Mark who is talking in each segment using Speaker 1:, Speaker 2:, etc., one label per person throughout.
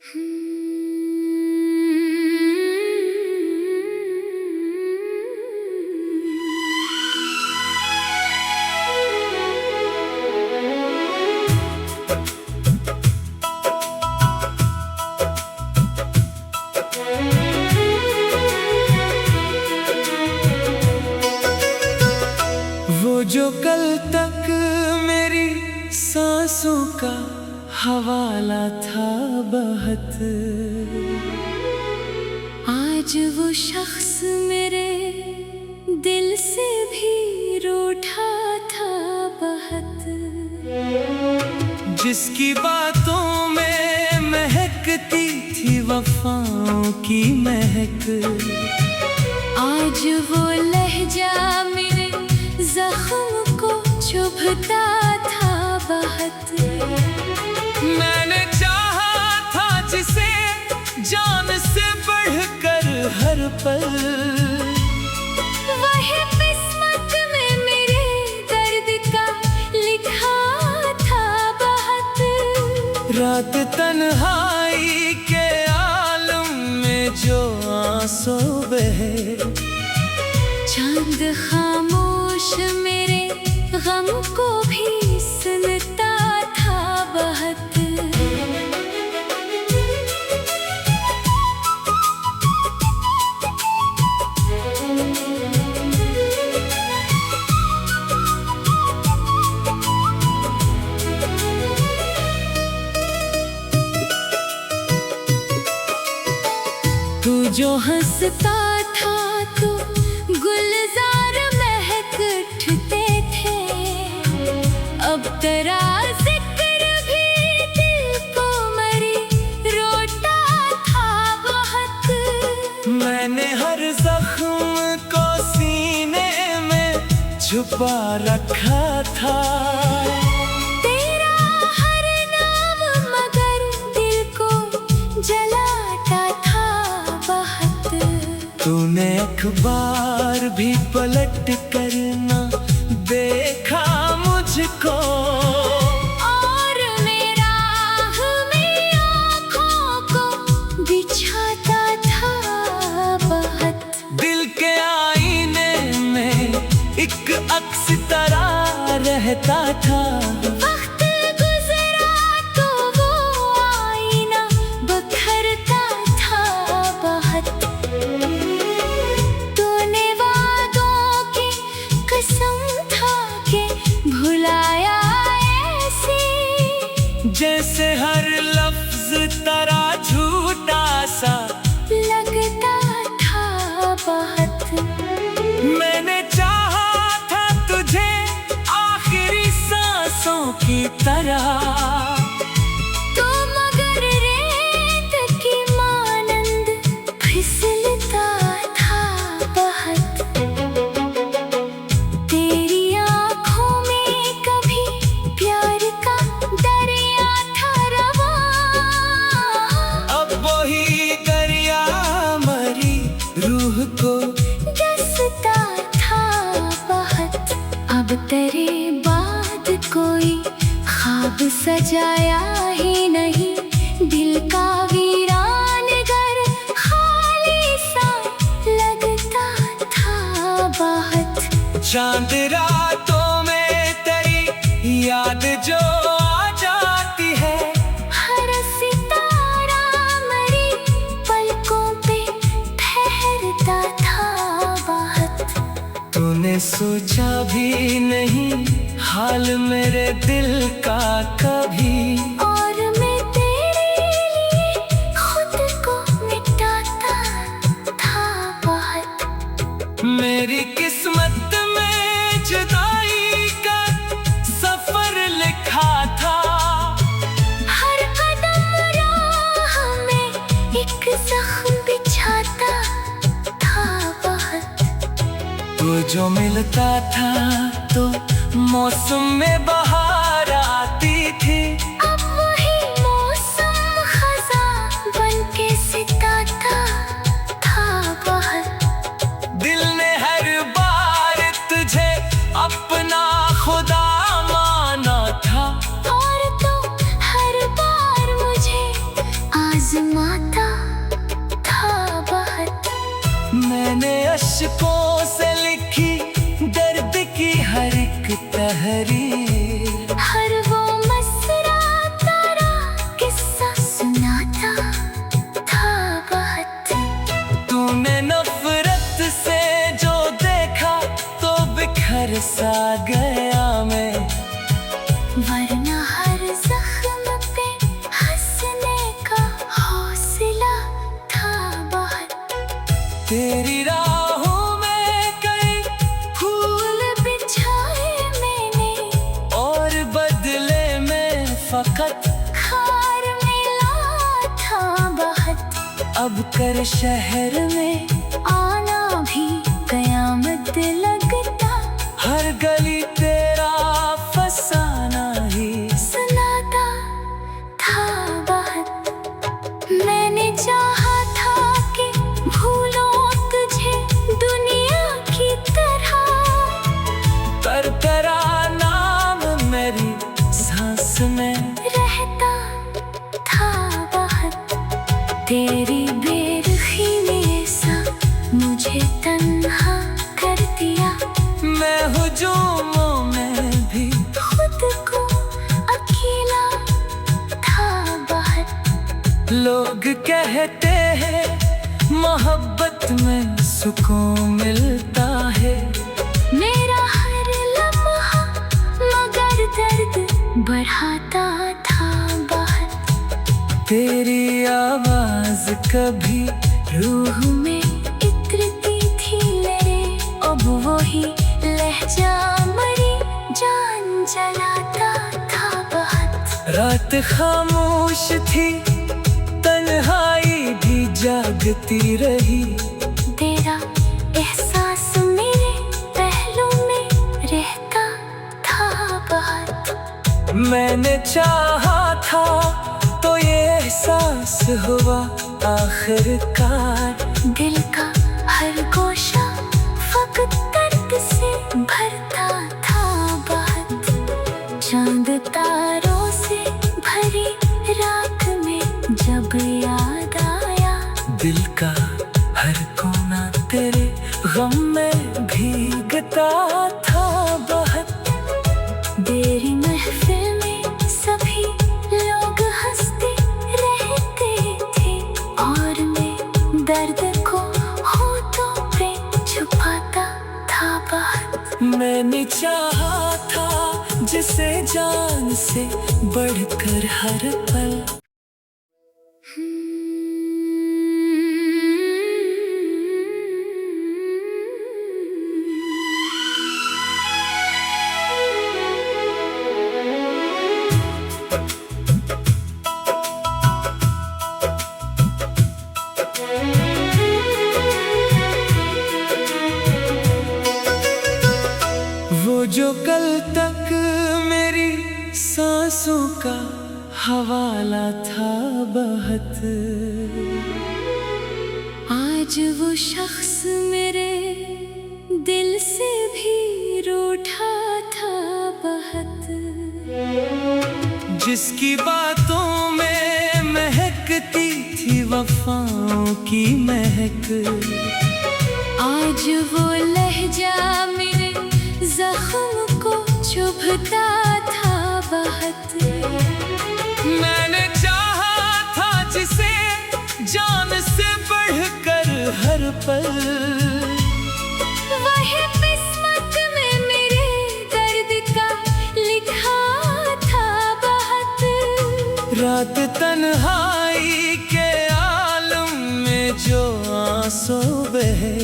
Speaker 1: वो जो कल तक मेरी सांसों का हवाला था बहत,
Speaker 2: आज वो शख्स मेरे दिल से भी रूठा था बहुत।
Speaker 1: जिसकी बातों में महकती थी वफाओं की महक,
Speaker 2: आज वो लहजा मेरे जख्म को चुभता था बहुत।
Speaker 1: मैंने चाहा था जिसे जान से बढ़कर हर पल,
Speaker 2: वही किस्मत में मेरे दर्द का लिखा था बहुत।
Speaker 1: रात तन्हाई के आलम में जो आंसू बहे,
Speaker 2: चांद खामोश मेरे गम को भी सुनता था बहुत। तू जो हंसता था तो गुलजार महक उठते थे, अब तेरा जिक्र भी दिल को मरी रोता था बहुत।
Speaker 1: मैंने हर जख्म को सीने में छुपा रखा था,
Speaker 2: तेरा हर नाम मगर दिल को जलाता था बहुत।
Speaker 1: तूने अखबार भी पलट कर ना देखा मुझको,
Speaker 2: और मेरा में आँखों को बिछाता था बहुत।
Speaker 1: दिल के आईने में एक अक्स तरह रहता था।
Speaker 2: वक्त गुजरा तो वो आईना बखरता था बहुत। तूने वादों की कसम खा के भुलाया ऐसे,
Speaker 1: जैसे हर लफ्ज तरा झूठा सा
Speaker 2: लगता था बहुत।
Speaker 1: मैंने चाहा था तुझे आखिरी सांसों की तरह,
Speaker 2: तो मगर रेत की मानंद फिसलता था बहुत। तेरी आँखों में कभी प्यार का दरिया था रवा,
Speaker 1: अब वही दरिया मरी रूह को
Speaker 2: डसता था बहुत। अब तेरे बाद कोई ख्वाब सजाया ही नहीं, दिल का वीरान घर खाली सा लगता था बहुत।
Speaker 1: चांद रातों में तेरी याद जो आ जाती है,
Speaker 2: हर सितारा मरी पलकों पे ठहरता था बहुत।
Speaker 1: तूने सोचा भी नहीं हाल मेरे दिल का कभी,
Speaker 2: और मैं तेरे लिए खुद को मिटाता था बहुत।
Speaker 1: मेरी किस्मत में जुदाई का सफर लिखा था,
Speaker 2: हर कदम राह में एक जख्म बिछाता था बहुत।
Speaker 1: वो जो मिलता था तो मौसम में बहार आती थी,
Speaker 2: अब वही मौसम खज़ां बनके सिताता था बहुत।
Speaker 1: दिल ने हर बार तुझे अपना खुदा माना था,
Speaker 2: और तो हर बार मुझे आज़मा
Speaker 1: अशकों से लिखी दर्द की हर एक तहरीर,
Speaker 2: हर वो मसरा तारा किस्सा सुनाता था बहुत।
Speaker 1: तूने नफरत से जो देखा तो बिखर सा गया मैं,
Speaker 2: वरना हर जख्म पे हंसने का हौसला था बहुत।
Speaker 1: तेरी राहों में कई
Speaker 2: फूल बिछाए मैंने
Speaker 1: और बदले में फकत
Speaker 2: खार मिला था बहुत।
Speaker 1: अब कर शहर में
Speaker 2: आना भी कयामत लगता,
Speaker 1: हर गली तेरा फसाना ही
Speaker 2: सुनाता था बहुत। मैंने चाहा था कि भूलो तुझे दुनिया की तरह,
Speaker 1: पर तेरा नाम मेरी सांस में
Speaker 2: रहता था बहुत। तेरी बेरुखी ने ऐसा मुझे तन्हा कर दिया,
Speaker 1: मैं हुजूमों में भी
Speaker 2: खुद को अकेला था बहुत।
Speaker 1: लोग कहते हैं मोहब्बत में सुकून मिलता है,
Speaker 2: मेरा हर लम्हा मगर दर्द बढ़ाता था बहुत।
Speaker 1: तेरी आवाज कभी
Speaker 2: रूह में इतरती थी मेरे, अब वही लहजा मरी जान जलाता था बहुत।
Speaker 1: रात खामोश थी, तन्हाई भी जागती रही,
Speaker 2: तेरा एहसास मेरे पहलू में रहता था बहुत।
Speaker 1: मैंने चाहा था तो ये एहसास हुआ आखिरकार,
Speaker 2: दिल का हर गोशा फकत दर्द से भरता था बहुत। चांद तारों से भरी रात में जब याद आया,
Speaker 1: दिल का हर कोना तेरे गम में भीगता था बहुत।
Speaker 2: तेरी महफिल में सभी लोग हंसते रहते थे, और मैं दर्द को होठों पे छुपाता था बहुत।
Speaker 1: मैंने चाहा था जिसे जान से बढ़कर हर पल, वो जो कल तक मेरी सांसों का हवाला था बहुत,
Speaker 2: आज वो शख्स मेरे दिल से भी रूठा था बहुत।
Speaker 1: जिसकी बातों में महकती थी वफाओं की महक,
Speaker 2: आज वो लहजा मेरे जख्म को चुभता था बहुत।
Speaker 1: मैंने चाहा था जिसे जान से बढ़कर हर पल,
Speaker 2: वही किस्मत में मेरे दर्द का लिखा था बहुत।
Speaker 1: रात तन्हाई के आलम में जो आंसू बहे,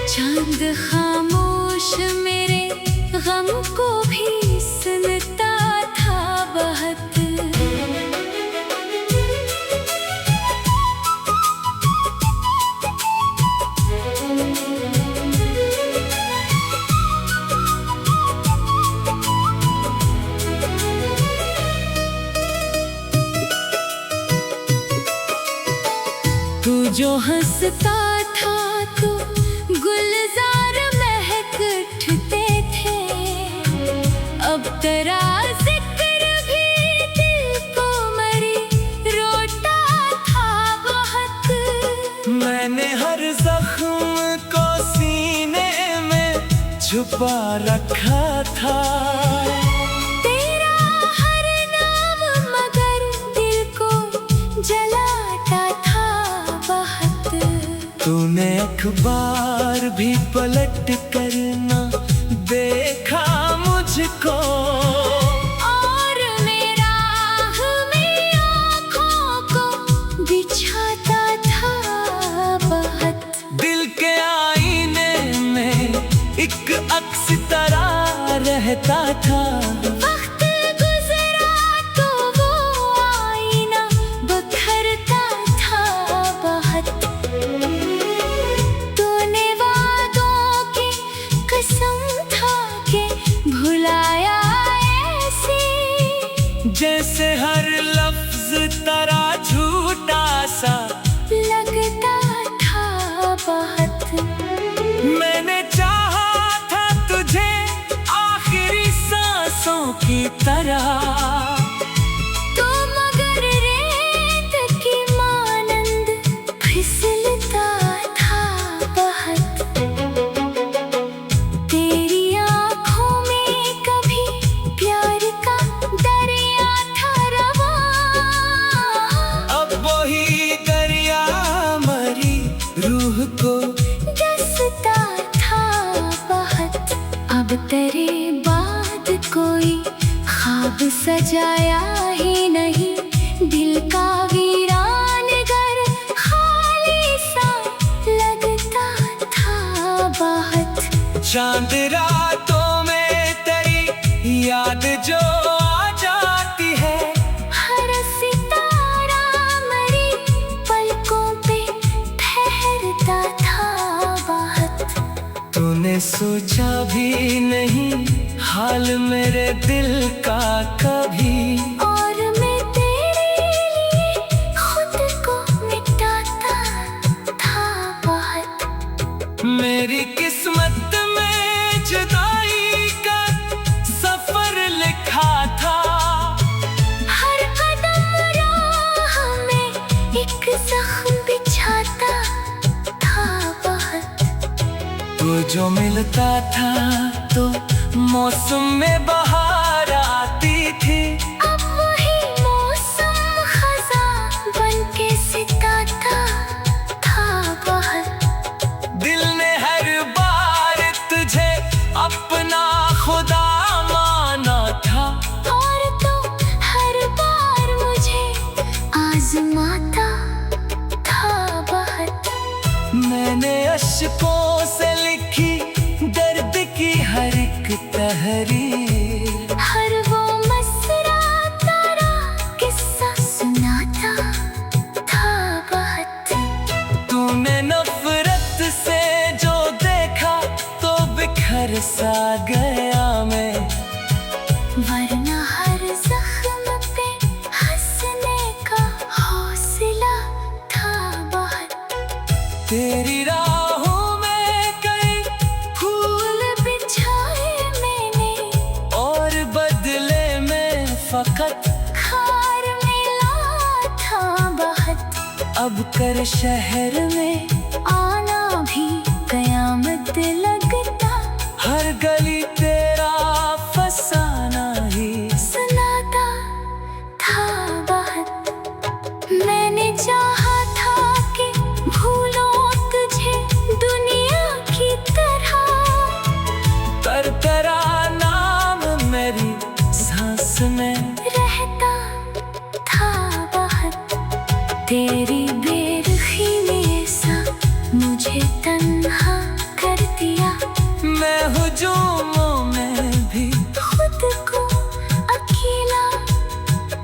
Speaker 2: चांद खामोश मेरे गम को भी सुनता था बहुत। तू जो हंसता था तो गुलजार महक उठते थे, अब तेरा जिक्र भी दिल को मरी रोता था बहुत।
Speaker 1: मैंने हर जख्म छुपा रखा था।
Speaker 2: तेरा हर नाम मगर दिल को जलाता था बहुत।
Speaker 1: तूने अखबार भी पलट कर ना देखा मुझको,
Speaker 2: और मेरा में आँखों को बिछाता था बहुत।
Speaker 1: दिल के आईने में एक अक्स तरह रहता था।
Speaker 2: वक्त गुजरा तो वो आईना बखरता था बहुत। तूने वादों की कसम खा के भुलाया ऐसे,
Speaker 1: जैसे हर लफ्ज तरा झूठा सा
Speaker 2: लगता था बहुत।
Speaker 1: मैंने चाहा था तुझे आखिरी सांसों की तरह,
Speaker 2: तो मगर रेत की मानंद फिसलता था बहुत। तेरी आँखों में कभी प्यार का दरिया था रवा,
Speaker 1: अब वही दरिया मरी रूह को
Speaker 2: डसता था बहुत। अब तेरे बाद कोई ख्वाब सजाया ही नहीं, दिल का वीरान घर खाली सा लगता था बहुत।
Speaker 1: चांद रातों में तेरी याद जो आ जाती है,
Speaker 2: हर सितारा मरी पलकों पे ठहरता था बहुत।
Speaker 1: तूने सोचा भी नहीं हाल मेरे दिल का कभी,
Speaker 2: और मैं तेरे लिए खुद को मिटाता था बहुत।
Speaker 1: मेरी किस्मत में जुदाई का सफर लिखा था।
Speaker 2: हर कदम राह में एक जख्म बिछाता था बहुत।
Speaker 1: वो जो मिलता था तो मौसम में बहार आती थी,
Speaker 2: अब वही मौसम खज़ां बनके सिताता था बहुत।
Speaker 1: दिल ने हर बार तुझे अपना खुदा माना था,
Speaker 2: और तो हर बार मुझे आज़माता था बहुत।
Speaker 1: मैंने अश्कों से लिखी दर्द की हर एक तहरीर,
Speaker 2: हर वो मसरा तारा किस्सा सुनाता था बहुत।
Speaker 1: तूने नफरत से जो देखा तो बिखर सा गया मैं,
Speaker 2: वरना हर जख्म पे हंसने का हौसला था बहुत।
Speaker 1: तेरी राहों में कई फूल
Speaker 2: बिछाए मैंने
Speaker 1: और बदले में फकत
Speaker 2: खार मिला था बहुत।
Speaker 1: अब कर शहर में
Speaker 2: आना भी कयामत लगता,
Speaker 1: हर गली तेरा फसाना ही।
Speaker 2: सुनाता था बहुत। मैंने चाहा था कि भूलो तुझे दुनिया की तरह,
Speaker 1: पर तेरा नाम मेरी सांस में
Speaker 2: रहता था बहुत। तेरी बेरुखी ने ऐसा मुझे तन्हा कर दिया,
Speaker 1: मैं हुजूमों में भी
Speaker 2: खुद को अकेला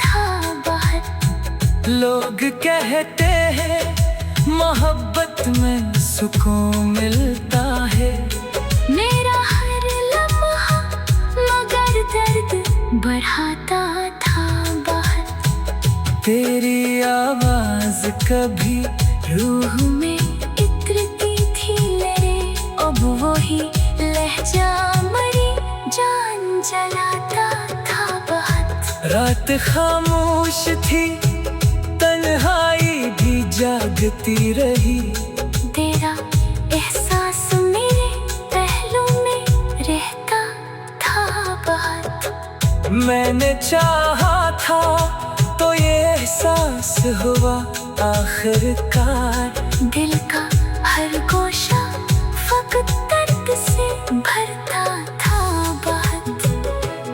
Speaker 2: था बहुत।
Speaker 1: लोग कहते हैं मोहब्बत में सुकून मिलता है,
Speaker 2: मेरा हर लम्हा मगर दर्द बढ़ाता था बहुत।
Speaker 1: तेरी आवाज कभी
Speaker 2: रूह में इतरती थी मेरे, अब वही लहजा मरी जान जलाता था बहुत।
Speaker 1: रात खामोश थी तन्हाई भी जागती रही,
Speaker 2: तेरा एहसास मेरे पहलू में
Speaker 1: मैंने चाहा था तो ये एहसास हुआ आखिरकार।
Speaker 2: दिल का हर गोशा फकत दर्द से भरता था बहुत।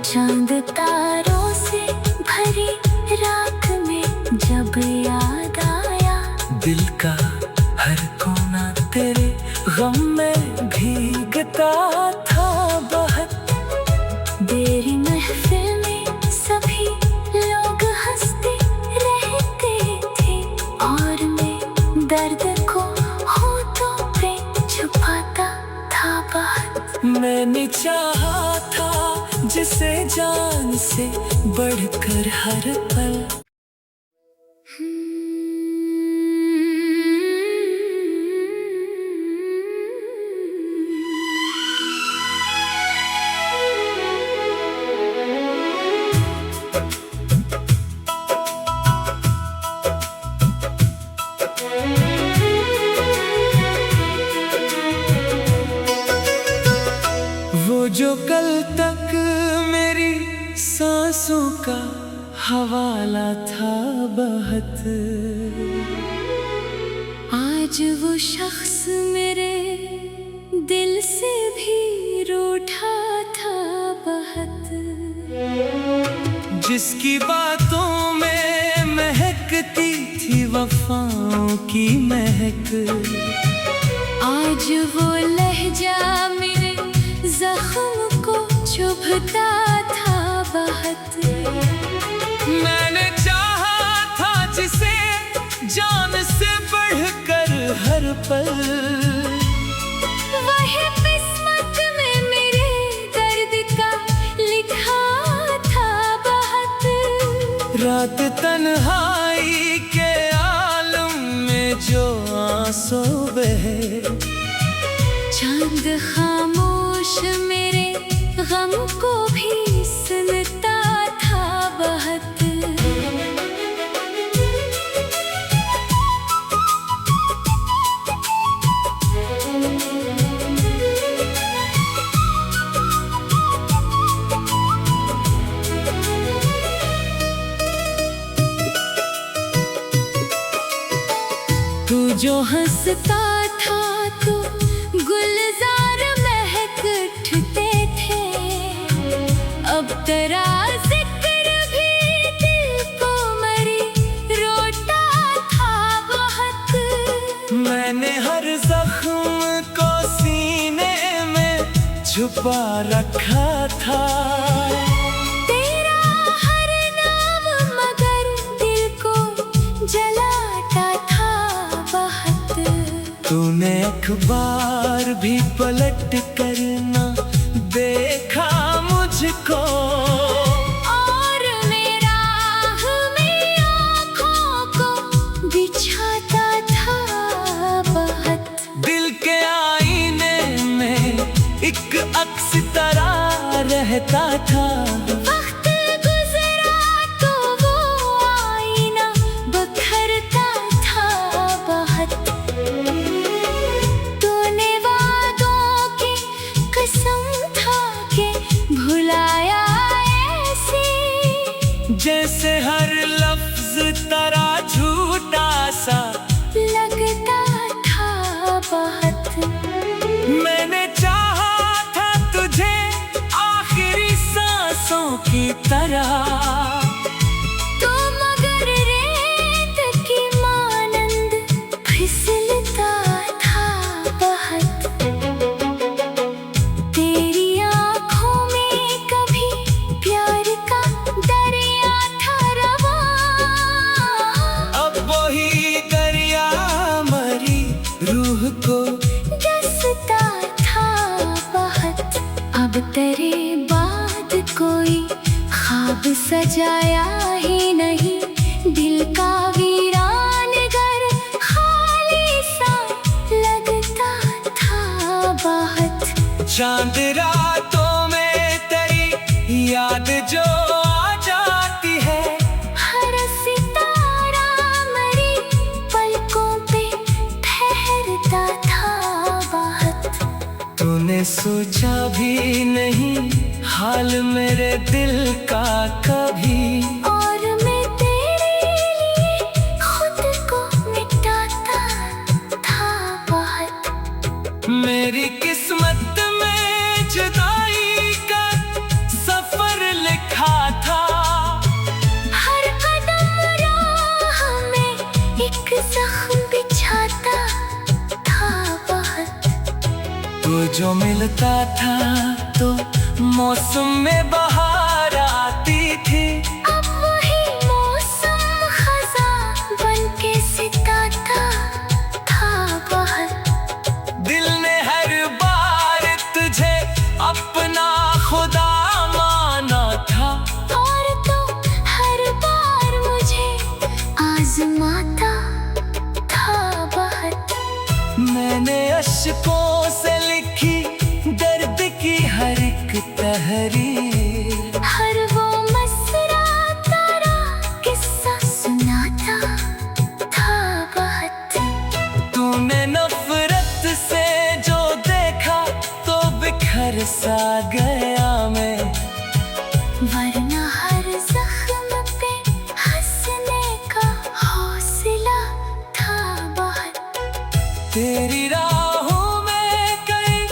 Speaker 2: चांद तारों से भरी रात में जब याद आया,
Speaker 1: दिल का हर कोना तेरे गम में भीगता था बहुत।
Speaker 2: तेरी महफिल में सभी लोग हंसते रहते थे और मैं दर्द को होठों पे छुपाता था बहुत।
Speaker 1: मैंने चाहा था जिसे जान से बढ़कर हर पल। वो जो कल तक मेरी सांसों का हवाला था बहुत,
Speaker 2: आज वो शख्स मेरे दिल से भी रूठा था बहुत।
Speaker 1: जिसकी बातों में महकती थी वफाओं की महक,
Speaker 2: आज वो लहजा मेरे जख्म को चुभता था बहुत।
Speaker 1: मैंने चाहा था जिसे जान से बढ़कर हर पल,
Speaker 2: वही किस्मत में मेरे दर्द का लिखा था बहुत।
Speaker 1: रात तन्हाई के आलम में जो आंसू बहे,
Speaker 2: चांद खामोश मेरे गम को भी सुनता था बहुत। तू जो हंसता था तो गुलजार महक उठते थे, अब तेरा जिक्र भी दिल को मरी रोता था बहुत।
Speaker 1: मैंने हर जख्म को सीने में छुपा रखा था,
Speaker 2: तेरा हर नाम मगर दिल को जलाता था बहुत।
Speaker 1: तूने अखबार भी पलट कर ना देखा मुझको,
Speaker 2: और मेरा में आँखों को बिछाता था बहुत।
Speaker 1: दिल के आईने में एक अक्स तरह रहता था।
Speaker 2: वक्त गुजरा तो वो आईना बखरता था बहुत। तूने वादों की कसम खा के भुलाया ऐसे,
Speaker 1: जैसे हर लफ्ज तरा झूठा सा
Speaker 2: लगता था बहुत।
Speaker 1: मैंने चाहा था तुझे आखिरी सांसों की तरह,
Speaker 2: तो मगर रेत की मानंद फिसलता था बहुत। तेरी आँखों में कभी प्यार का दरिया था रवा,
Speaker 1: अब वही दरिया मरी रूह को
Speaker 2: डसता था बहुत। अब तेरे बाद कोई ख्वाब सजाया ही नहीं, दिल का वीरान घर खाली सा लगता था बहुत।
Speaker 1: चांद रातों में तेरी याद जो आ जाती है,
Speaker 2: हर सितारा मरी पलकों पे ठहरता था बहुत।
Speaker 1: तूने सोचा भी नहीं हाल मेरे दिल का कभी।
Speaker 2: और मैं तेरे लिए खुद को मिटाता था बहुत।
Speaker 1: मेरी किस्मत में जुदाई का सफर लिखा था।
Speaker 2: हर कदम राह में एक जख्म बिछाता था बहुत।
Speaker 1: तो जो मिलता था तो मौसम में बहार आती थी।
Speaker 2: अब वही मौसम खज़ां बनके सिताता था बहुत।
Speaker 1: दिल ने हर बार तुझे अपना खुदा माना था।
Speaker 2: और तो हर बार मुझे आज़माता था बहुत।
Speaker 1: मैंने अश्कों से लिखी दर्द की हर एक तहरीर।
Speaker 2: हर वो मसरा तारा किस्सा सुनाता था बहुत।
Speaker 1: तूने नफरत से जो देखा तो बिखर सा गया मैं।
Speaker 2: वरना हर जख्म पे हंसने का हौसला था बहुत।
Speaker 1: तेरी राहों में कई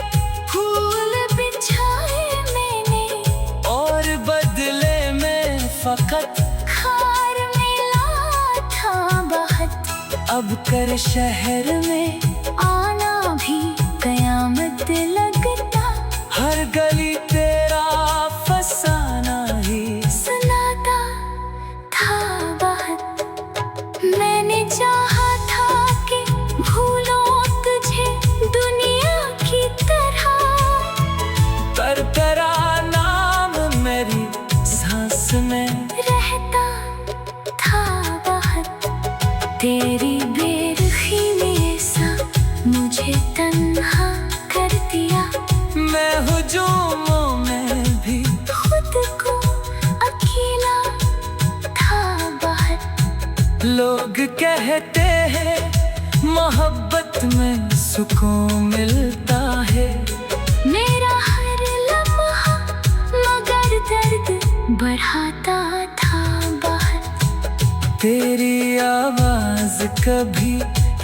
Speaker 1: फूल
Speaker 2: बिछाए मैंने
Speaker 1: और बदले में फकत
Speaker 2: खार मिला था बहुत।
Speaker 1: अब कर शहर में
Speaker 2: आना भी कयामत लगता।
Speaker 1: हर गली तेरा फसाना ही।
Speaker 2: सुनाता था बहुत। मैंने चाहा था कि भूलो तुझे दुनिया की तरह।
Speaker 1: पर तेरा नाम मेरी सांस में
Speaker 2: रहता था बहुत। तेरी बेरुखी ने ऐसा मुझे तन्हा कर दिया।
Speaker 1: मैं हुजूमों में भी
Speaker 2: खुद को अकेला था बहुत।
Speaker 1: लोग कहते हैं मोहब्बत में सुकून मिलता है।
Speaker 2: मेरा हर लम्हा मगर दर्द बढ़ाता था बहुत।
Speaker 1: तेरी आवाज कभी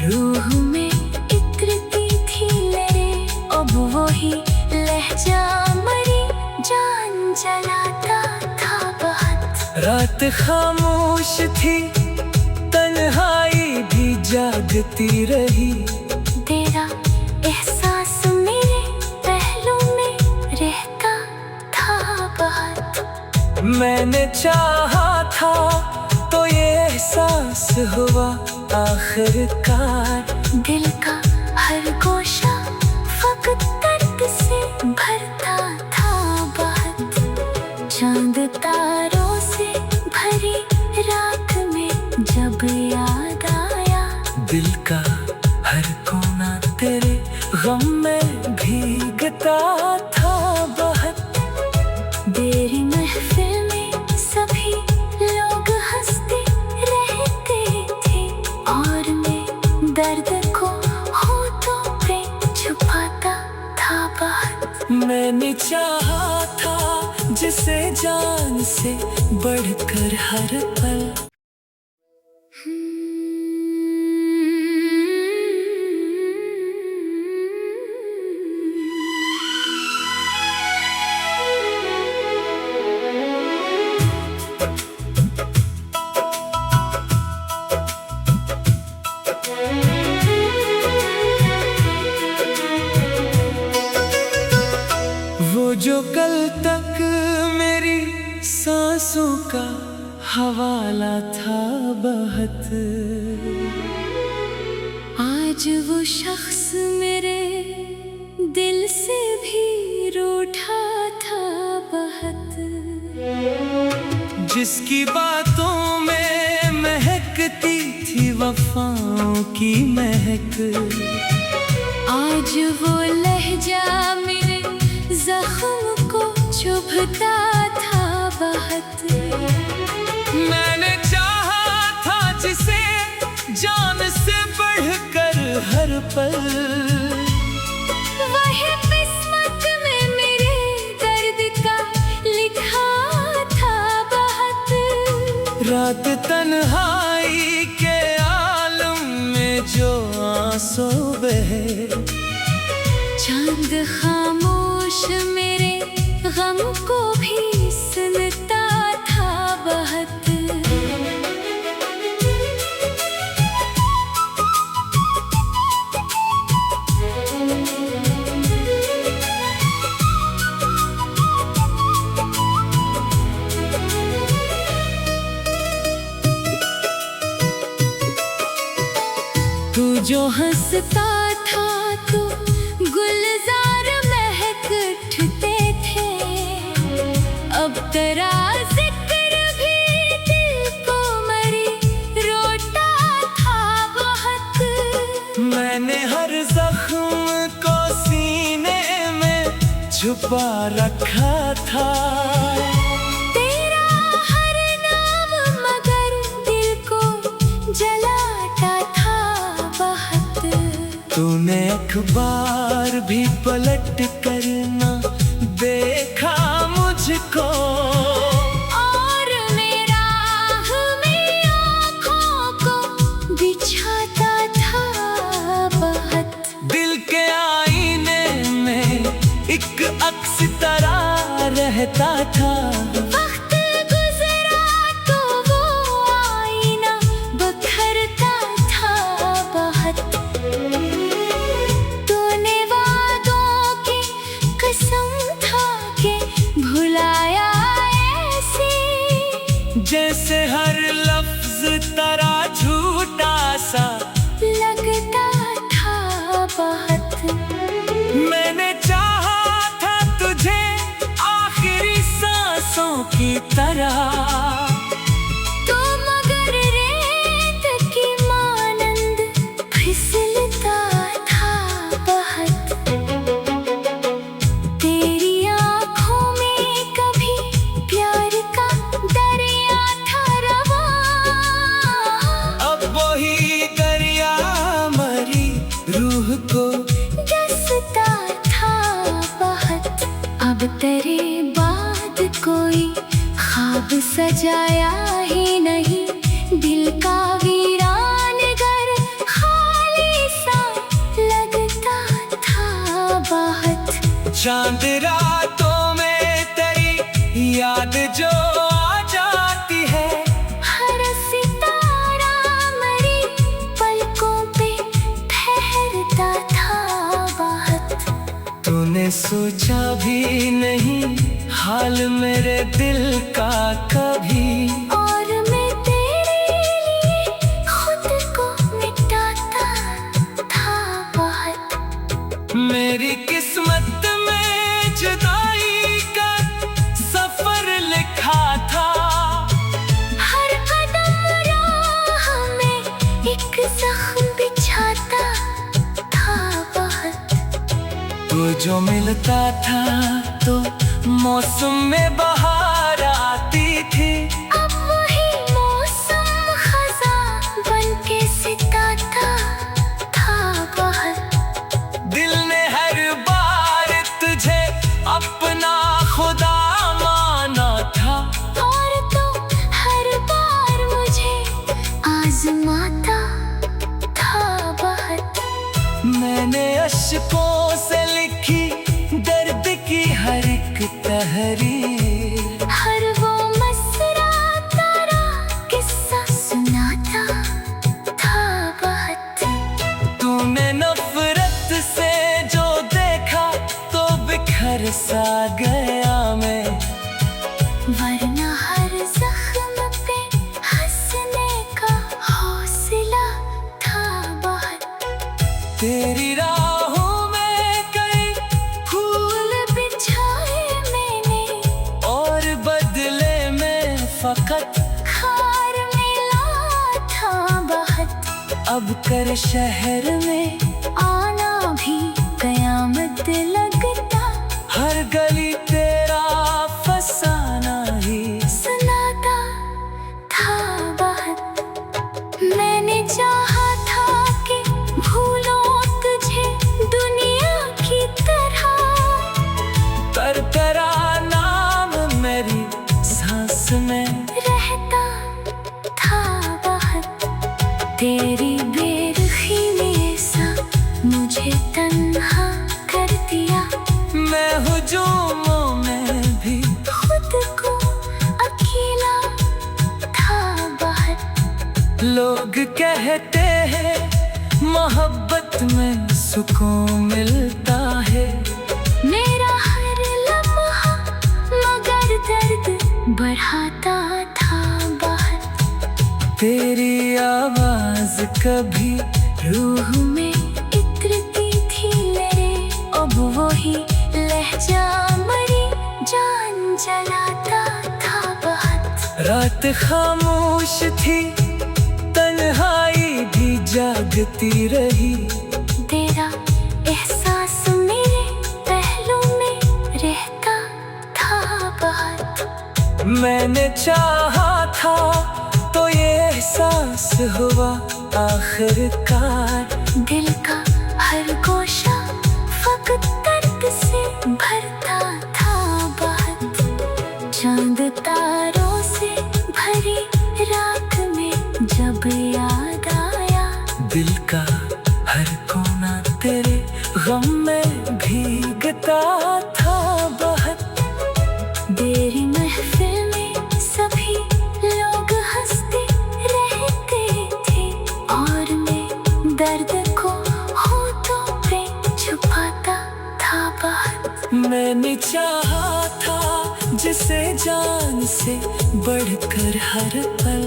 Speaker 2: रूह में इतरती थी मेरे। अब वही लहजा मरी जान जलाता था बहुत।
Speaker 1: रात खामोश थी तन्हाई भी जागती रही।
Speaker 2: तेरा एहसास मेरे पहलू में रहता था बहुत।
Speaker 1: मैंने चाहा था तो ये एहसास हुआ आखिरकार।
Speaker 2: दिल का हर गोशा फकत दर्द से भरता था बहुत। चांद तारों से भरी रात में जब याद आया।
Speaker 1: दिल का हर कोना तेरे गम में भीगता था बहुत।
Speaker 2: तेरी महफिल में सभी लोग हंसते रहते थे। और मैं दर्द को होठों पे छुपाता था बहुत।
Speaker 1: मैंने चाहा था जिसे जान से बढ़कर हर पल। वो जो कल तक मेरी सांसों का हवाला था बहुत।
Speaker 2: आज वो शख्स मेरे दिल से भी रूठा था बहुत।
Speaker 1: जिसकी बातों में महकती थी वफाओं की महक।
Speaker 2: आज वो लहजा मेरे जख्म को चुभता था बहुत।
Speaker 1: मैंने चाहा था जिसे जान से बढ़कर हर पल।
Speaker 2: वही किस्मत में मेरे दर्द का मेरे गम को भी सुनता था बहुत। तू जो हंसता था तो गुलजार महक उठते थे। अब तेरा जिक्र भी दिल को मरी रोता था बहुत।
Speaker 1: मैंने हर जख्म को सीने में छुपा रखा था।
Speaker 2: तेरा हर नाम मगर दिल को जलाता था बहुत।
Speaker 1: तूने अखबार भी पलट कर ना देखा मुझको।
Speaker 2: और मेरा में आँखों को बिछाता था बहुत।
Speaker 1: दिल के आईने में एक अक्स तरह रहता था।
Speaker 2: वक्त गुजरा तो वो आईना बखरता था बहुत। तूने वादों की कसम खा के भुलाया ऐसे।
Speaker 1: जैसे हर लफ्ज तेरा झूठा सा
Speaker 2: लगता था बहुत।
Speaker 1: मैंने चाहा था तुझे आखिरी सांसों की तरह।
Speaker 2: तो मगर रेत की मानंद फिसलता था बहुत। तेरी आँखों में कभी प्यार का दरिया था रवा।
Speaker 1: अब वही दरिया मरी रूह को
Speaker 2: डसता था बहुत। अब तेरे बाद कोई ख्वाब सजाया ही नहीं। दिल का वीरान घर खाली सा लगता था बहुत।
Speaker 1: चांद रातों में तेरी याद जो आ जाती है।
Speaker 2: हर सितारा मरी पलकों पे ठहरता था बहुत।
Speaker 1: तूने सोचा भी नहीं हाल मेरे दिल का कभी।
Speaker 2: और मैं तेरे लिए खुद को मिटाता था बहुत।
Speaker 1: मेरी किस्मत में जुदाई का सफर लिखा था।
Speaker 2: हर कदम राह में एक जख्म बिछाता था बहुत।
Speaker 1: तू जो मिलता था तो मौसम में बहार आती थी।
Speaker 2: अब वही मौसम खज़ां बनके सिताता था बहुत।
Speaker 1: दिल ने हर बार तुझे अपना खुदा माना था।
Speaker 2: और तो हर बार मुझे आजमाता था बहुत।
Speaker 1: मैंने अश्कों से लिखी दर्द की हर एक तहरीर।
Speaker 2: हर वो मसरा तारा किस्सा सुनाता था बहुत।
Speaker 1: तूने नफरत से जो देखा तो बिखर सा गया मैं।
Speaker 2: वरना हर जख्म पे हंसने का हौसला था बहुत।
Speaker 1: तेरी राहों में कई फूल
Speaker 2: बिछाए मैंने
Speaker 1: और बदले में फकत
Speaker 2: खार मिला था बहुत।
Speaker 1: अब कर शहर में
Speaker 2: आना भी कयामत लगता।
Speaker 1: हर गली तेरा फसाना ही
Speaker 2: सुनाता था बहुत। मैंने चाहा था कि भूलो तुझे दुनिया की तरह।
Speaker 1: पर तेरा नाम मेरी सांस में
Speaker 2: रहता था बहुत। तेरी बेरुखी ने ऐसा मुझे तन्हा कर दिया।
Speaker 1: मैं हूँ जो लोग कहते हैं मोहब्बत में सुकून मिलता है।
Speaker 2: मेरा हर लम्हा मगर दर्द बढ़ाता था बहुत।
Speaker 1: तेरी आवाज कभी
Speaker 2: रूह में इतरती थी मेरे, अब वही लहजा मरी जान जलाता था बहुत।
Speaker 1: रात खामोश थी, तन्हाई भी जागती रही।
Speaker 2: तेरा एहसास मेरे पहलू में रहता था बहुत।
Speaker 1: मैंने चाहा था तो ये एहसास हुआ आखिरकार।
Speaker 2: दिल का हर गोशा फकत दर्द से भरता था बहुत। चांद तारों से भरी रात में जब याद आया,
Speaker 1: दिल का हर कोना तेरे गम में भीगता था बहुत।
Speaker 2: तेरी महफिल में सभी लोग हंसते रहते थे और मैं दर्द को होठों पे छुपाता था बहुत।
Speaker 1: मैंने चाहा था जिसे जान से बढ़कर हर पल।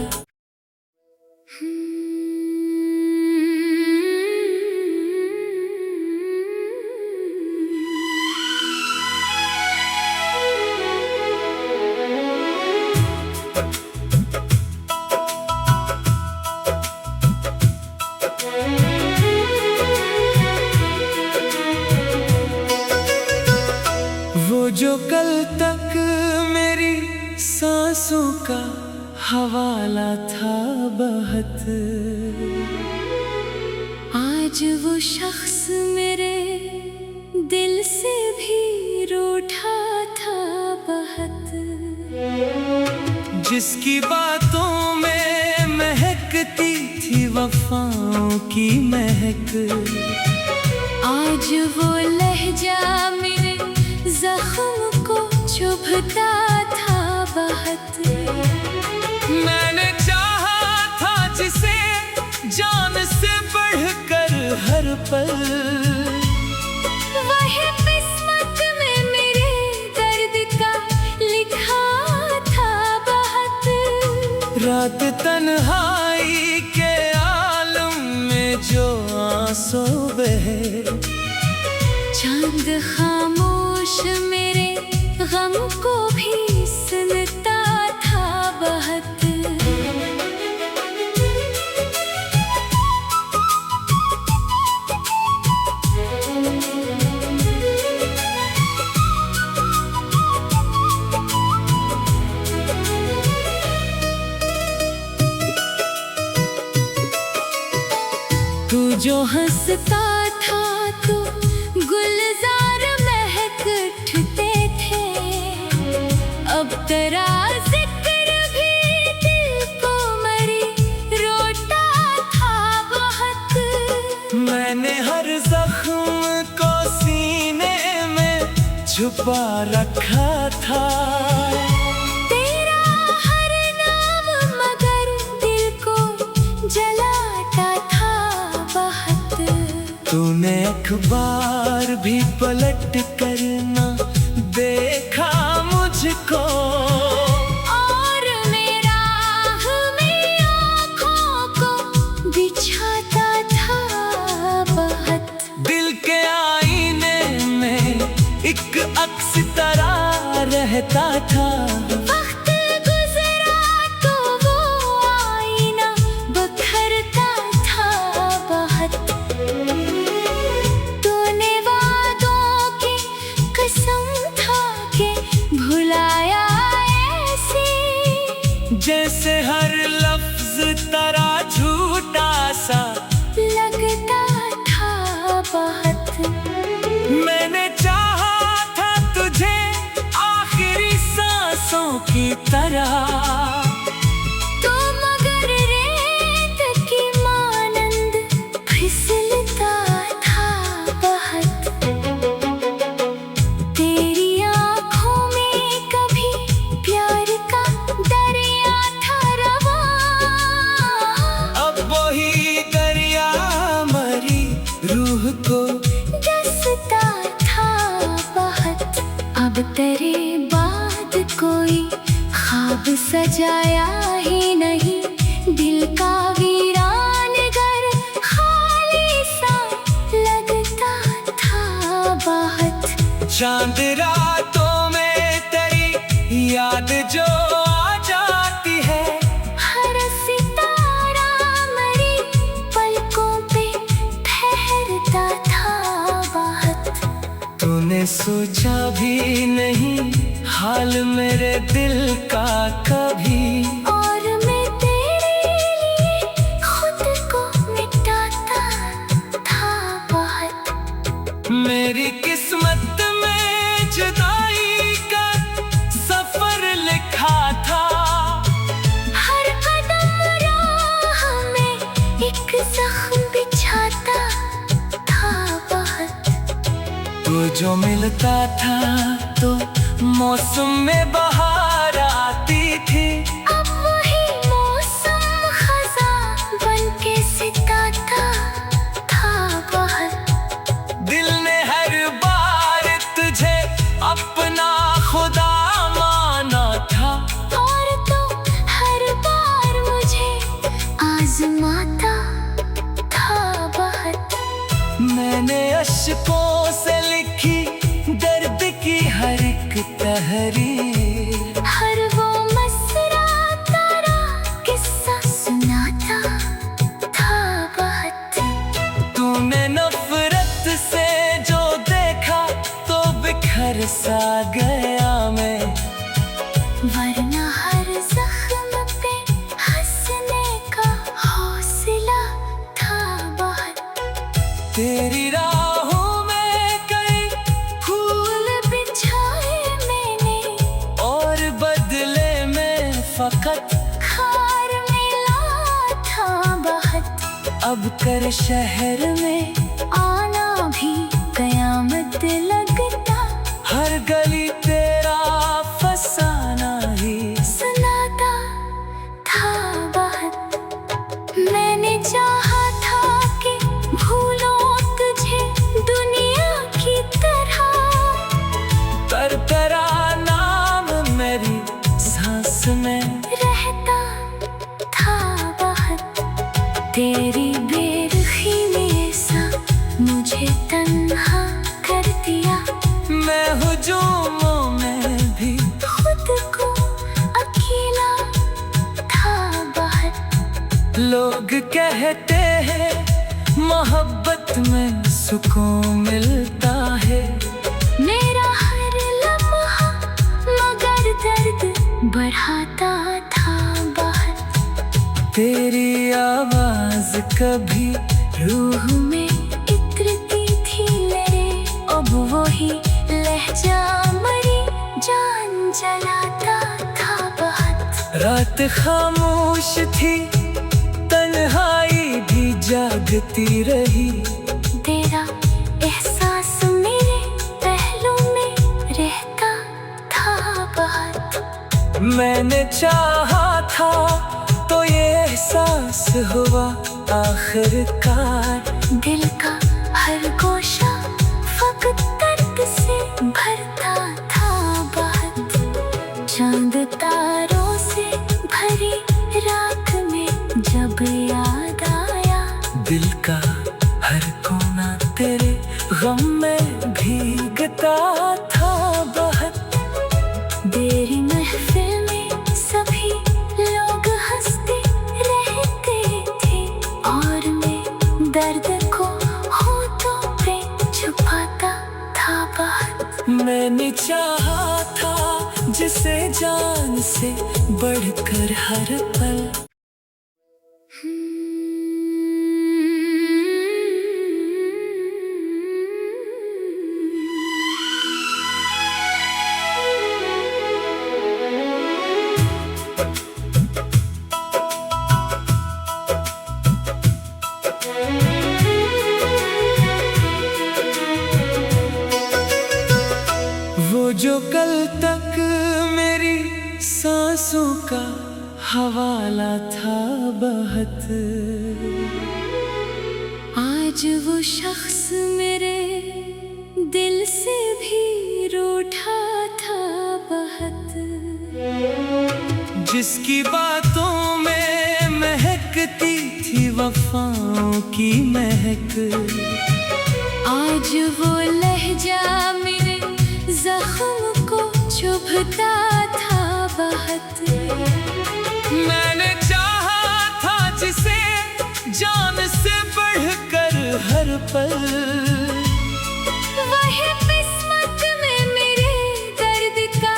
Speaker 1: वो जो कल तक मेरी सांसों का हवाला था बहुत,
Speaker 2: आज वो शख्स मेरे दिल से भी रूठा था बहुत।
Speaker 1: जिसकी बातों में महकती थी वफाओं की महक,
Speaker 2: आज वो लहजा मेरे जख्म को चुभता था बहुत।
Speaker 1: मैंने चाहा था जिसे जान से बढ़कर हर पल,
Speaker 2: वही किस्मत में मेरे दर्द का लिखा था बहुत।
Speaker 1: रात तन्हाई के आलम में जो आंसू बहे,
Speaker 2: चांद खामोश मेरे गम को भी सुनता था बहुत। तू जो हंसता था तो गुलजार महक उठते थे, अब तेरा जिक्र भी दिल को मरी रोता था बहुत।
Speaker 1: मैंने हर जख्म को सीने में छुपा रखा था।
Speaker 2: तेरा हर नाम मगर दिल को जलाता था बहुत।
Speaker 1: तूने अखबार भी पलट कर ना देखा मुझको,
Speaker 2: और मेरा में आँखों को बिछाता था बहुत।
Speaker 1: दिल के आईने में एक अक्स तरह रहता था।
Speaker 2: वक्त गुजरा तो वो आईना बखरता था बहुत। तूने वादों की कसम खा के भुलाया ऐसे,
Speaker 1: जैसे हर लफ्ज तरा झूठा सा
Speaker 2: लगता था बहुत।
Speaker 1: मैंने चाहा था तुझे आखिरी सांसों की तरह,
Speaker 2: तो मगर रेत की मानंद फिसलता था बहुत। तेरी आँखों में कभी प्यार का दरिया था रवां,
Speaker 1: अब को
Speaker 2: डसता था बहुत। अब तेरे बाद कोई ख्वाब सजाया ही नहीं, दिल का वीरान घर खाली सा लगता था बहुत।
Speaker 1: चांद रातों में तेरी याद जो आ जाती है,
Speaker 2: हर सितारा मेरी पलकों पे ठहरता था बहुत।
Speaker 1: तूने सोचा भी नहीं हाल मेरे दिल का कभी,
Speaker 2: और मैं तेरे लिए खुद को मिटाता था बहुत।
Speaker 1: मेरी किस्मत में जुदाई का सफर लिखा था,
Speaker 2: हर कदम राह में एक जख्म बिछाता था बहुत।
Speaker 1: तो जो मिलता था तो मौसम में बहार आती थी,
Speaker 2: अब वही मौसम खज़ां बनके सिताता था बहुत।
Speaker 1: दिल ने हर बार तुझे अपना खुदा माना था,
Speaker 2: और तो हर बार मुझे आजमाता था बहुत।
Speaker 1: मैंने अश्कों से लिखी दर्द की हर एक तहरीर,
Speaker 2: हर वो मसरा तारा किस्सा सुनाता था बहुत।
Speaker 1: तूने नफरत से जो देखा तो बिखर सा गया मैं,
Speaker 2: वरना हर जख्म पे हंसने का हौसला था बहुत।
Speaker 1: तेरी राहों में कई फूल
Speaker 2: बिछाए मैंने
Speaker 1: और बदले में फकत
Speaker 2: खार मिला था बहुत।
Speaker 1: अब कर शहर में
Speaker 2: आना भी कयामत लगता,
Speaker 1: हर गली तेरा फसाना ही
Speaker 2: सुनाता था बहुत। मैंने चाहा था कि भूलो तुझे दुनिया की तरह,
Speaker 1: तरतरा नाम मेरी सांस में
Speaker 2: रहता था बहुत। तेरी बेरुखी ने ऐसा मुझे तन्हा कर दिया,
Speaker 1: मैं हुजूमों में भी
Speaker 2: खुद को अकेला था बहुत।
Speaker 1: लोग कहते हैं मोहब्बत में सुकून मिलता है,
Speaker 2: मेरा हर लम्हा मगर दर्द बढ़ाता था बहुत।
Speaker 1: तेरी आवाज कभी रूह
Speaker 2: में इतरती थी मेरे, अब वही लहजा मरी जान जलाता था बहुत।
Speaker 1: रात खामोश थी तन्हाई भी जागती रही,
Speaker 2: तेरा एहसास मेरे पहलू में रहता था बहुत।
Speaker 1: मैंने चाहा था तो ये एहसास हुआ आखिरकार,
Speaker 2: दिल का हर गोशा फकत दर्द से भरता था बहुत। चांद तारों से भरी रात में जब याद आया,
Speaker 1: दिल का हर कोना तेरे गम में भीगता था बहुत।
Speaker 2: तेरी महफिल में सभी लोग हंसते रहते थे, और मैं दर्द को होठों पे छुपाता था बहुत।
Speaker 1: मैंने चाहा था जिसे जान से बढ़कर हर पल, जो कल तक मेरी सांसों का हवाला था बहुत,
Speaker 2: आज आज वो शख्स मेरे दिल से भी रूठा था बहुत,
Speaker 1: जिसकी बातों में महकती थी वफाओं की महक।
Speaker 2: आज वो लहजा मेरे जख्म को चुभता था बहुत।
Speaker 1: मैंने चाहा था जिसे जान से बढ़कर हर पल,
Speaker 2: वही किस्मत में मेरे दर्द का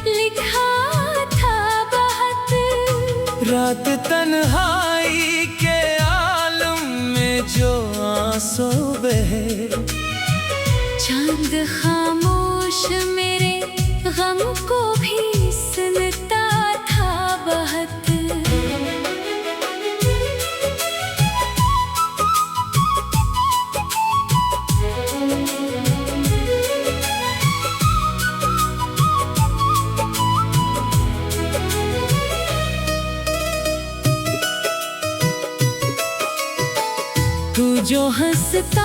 Speaker 2: लिखा था बहुत।
Speaker 1: रात तन्हाई के आलम में जो आंसू बहे,
Speaker 2: चांद खामोश मेरे गम को भी सुनता था बहुत। तू जो हंसता